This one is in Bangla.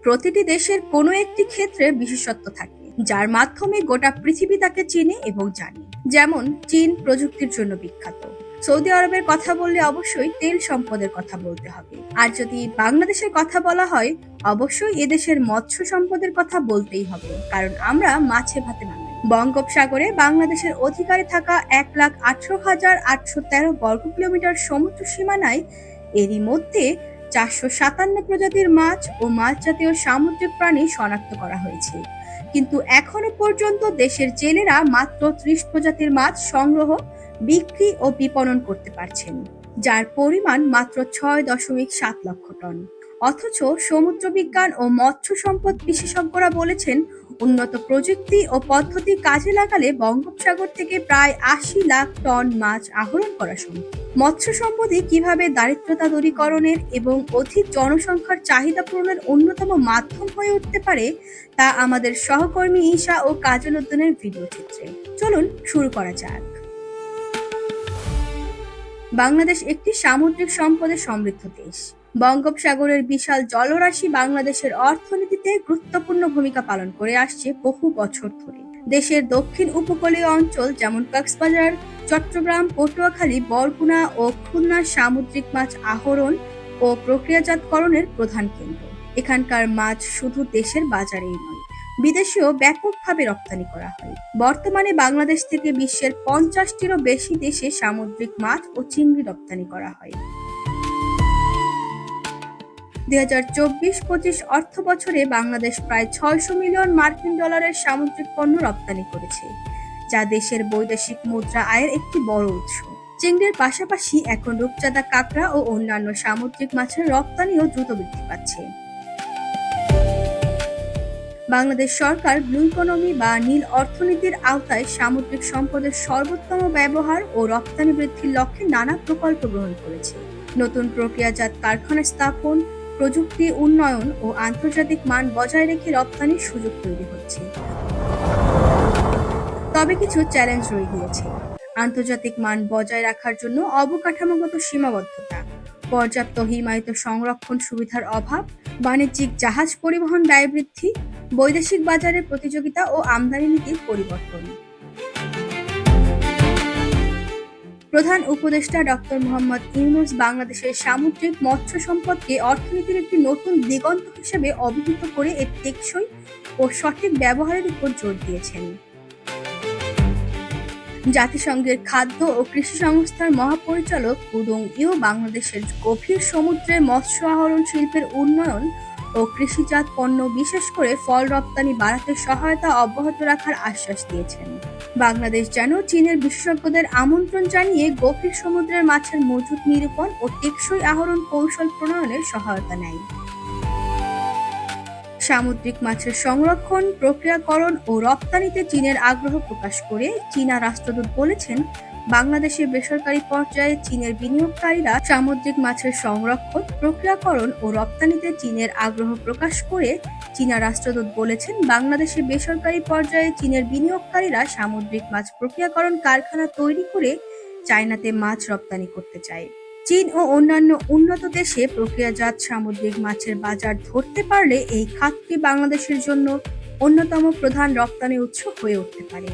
প্রতিটি দেশের কোনো একটি ক্ষেত্রে বিশেষত্ব থাকে, যার মাধ্যমে গোটা পৃথিবী তাকে চেনে এবং জানে। যেমন চীন প্রযুক্তির জন্য বিখ্যাত। সৌদি আরবের কথা বললে অবশ্যই তেল সম্পদের কথা বলতে হবে। আর যদি বাংলাদেশের কথা বলা হয়, অবশ্যই এদেশের মৎস্য সম্পদের কথা বলতেই হবে, কারণ আমরা মাছে ভাতে বাঙালি। বঙ্গোপসাগরে বাংলাদেশের অধিকারে থাকা 1,18,813 বর্গ কিলোমিটার সমুদ্র সীমানায় এরই মধ্যে 457 প্রজাতির মাছ ও মাছ জাতীয় সামুদ্রিক প্রাণী শনাক্ত করা হয়েছে। কিন্তু এখনো পর্যন্ত দেশের জেলেরা মাত্র 30 প্রজাতির মাছ সংগ্রহ, বিক্রি ও বিপণন করতে পারছেন, যার পরিমাণ মাত্র 6.7 লক্ষ টন। অথচ সমুদ্র বিজ্ঞান ও মৎস্য সম্পদ বিশেষজ্ঞরা বলেছেন, উন্নত প্রযুক্তি ও পদ্ধতি কাজে লাগালে বঙ্গোপসাগর থেকে প্রায় 80 লাখ টন মাছ আহরণ করা সম্ভব। মৎস্য সম্পদই কিভাবে দারিদ্রতা দূরীকরণের এবং অধিক জনসংখ্যার চাহিদা পূরণের অন্যতম মাধ্যম হয়ে উঠতে পারে, তা আমাদের সহকর্মী ঈশা ও কাজল উদ্দিনের ভিডিও চিত্রে। চলুন শুরু করা যাক। বাংলাদেশ একটি সামুদ্রিক সম্পদে সমৃদ্ধ দেশ। বঙ্গোপসাগরের বিশাল জলরাশি বাংলাদেশের অর্থনীতিতে গুরুত্বপূর্ণ ভূমিকা পালন করে আসছে বহু বছর ধরে। দেশের দক্ষিণ উপকূলীয় অঞ্চল যেমন কক্সবাজার, চট্টগ্রাম, পটুয়াখালী, বরগুনা ও খুলনা সামুদ্রিক মাছ আহরণ ও প্রক্রিয়াজাতকরণের প্রধান কেন্দ্র। এখানকার মাছ শুধু দেশের বাজারেই নয়, বিদেশেও ব্যাপকভাবে রপ্তানি করা হয়। বর্তমানে বাংলাদেশ থেকে বিশ্বের 50টিরও বেশি দেশে সামুদ্রিক মাছ ও চিংড়ি রপ্তানি করা হয়। 2024-25 অর্থ বছরে বাংলাদেশ প্রায় 600 মিলিয়ন মার্কিন ডলারের সামুদ্রিক পণ্য রপ্তানি করেছে, যা দেশের বৈদেশিক মুদ্রা আয়ের একটি বড় উৎস। চিংড়ির পাশাপাশি এখন রূপচাঁদা, কাঁকড়া ও অন্যান্য সামুদ্রিক মাছের রপ্তানিও দ্রুত বৃদ্ধি পাচ্ছে। বাংলাদেশ সরকার ব্লু ইকোনমি বা নীল অর্থনীতির আওতায় সামুদ্রিক সম্পদের সর্বোত্তম ব্যবহার ও রপ্তানি বৃদ্ধির লক্ষ্যে নানা প্রকল্প গ্রহণ করেছে। নতুন প্রক্রিয়াজাত কারখানা স্থাপন, প্রযুক্তি উন্নয়ন ও আন্তর্জাতিক মান বজায় রেখে রপ্তানির সুযোগ তৈরি হচ্ছে। তবে কিছু চ্যালেঞ্জ রয়ে গিয়েছে। আন্তর্জাতিক মান বজায় রাখার জন্য অবকাঠামোগত সীমাবদ্ধতা, পর্যাপ্ত হিমায়িত সংরক্ষণ সুবিধার অভাব, বাণিজ্যিক জাহাজ পরিবহন ব্যয় বৃদ্ধি, বৈদেশিক বাজারের প্রতিযোগিতা ও আমদানি নীতির পরিবর্তন। প্রধান উপদেষ্টা ডক্টর মোহাম্মদ ইউনূস বাংলাদেশের সামুদ্রিক মৎস্য সম্পদকে অর্থনীতির একটি নতুন দিগন্ত হিসেবে অভিহিত করে এর টেকসই ও সঠিক ব্যবহারের উপর জোর দিয়েছেন। জাতিসংঘের খাদ্য ও কৃষি সংস্থার মহাপরিচালক উদং ইউ বাংলাদেশের গভীর সমুদ্রে মৎস্য আহরণ শিল্পের উন্নয়ন ও কৃষিজাত পণ্য, বিশেষ করে ফল রপ্তানি বাড়াতে সহায়তা অব্যাহত রাখার আশ্বাস দিয়েছেন। বাংলাদেশ যেন চীনের বিশেষজ্ঞদের আমন্ত্রণ জানিয়ে গভীর সমুদ্রের মাছের মজুত নিরূপণ ও টেকসই আহরণ কৌশল প্রণয়নের সহায়তা নেয়। সামুদ্রিক মাছের সংরক্ষণ, প্রক্রিয়াকরণ ও রপ্তানিতে চীনের আগ্রহ প্রকাশ করে চীনা রাষ্ট্রদূত বলেছেন, বাংলাদেশের বেসরকারি পর্যায়ে চীনের বিনিয়োগকারীরা সামুদ্রিক মাছের সংরক্ষণ, প্রক্রিয়াকরণ ও রপ্তানিতে চীনের আগ্রহ প্রকাশ করে চীনা রাষ্ট্রদূত বলেছেন, বাংলাদেশের বেসরকারি পর্যায়ে চীনের বিনিয়োগকারীরা সামুদ্রিক মাছ প্রক্রিয়াকরণ কারখানা তৈরি করে চায়নাতে মাছ রপ্তানি করতে চায়। চীন ও অন্যান্য উন্নত দেশে প্রক্রিয়াজাত সামুদ্রিক মাছের বাজার ধরতে পারলে এই খাতটি বাংলাদেশের জন্য অন্যতম প্রধান রপ্তানি উৎস হয়ে উঠতে পারে।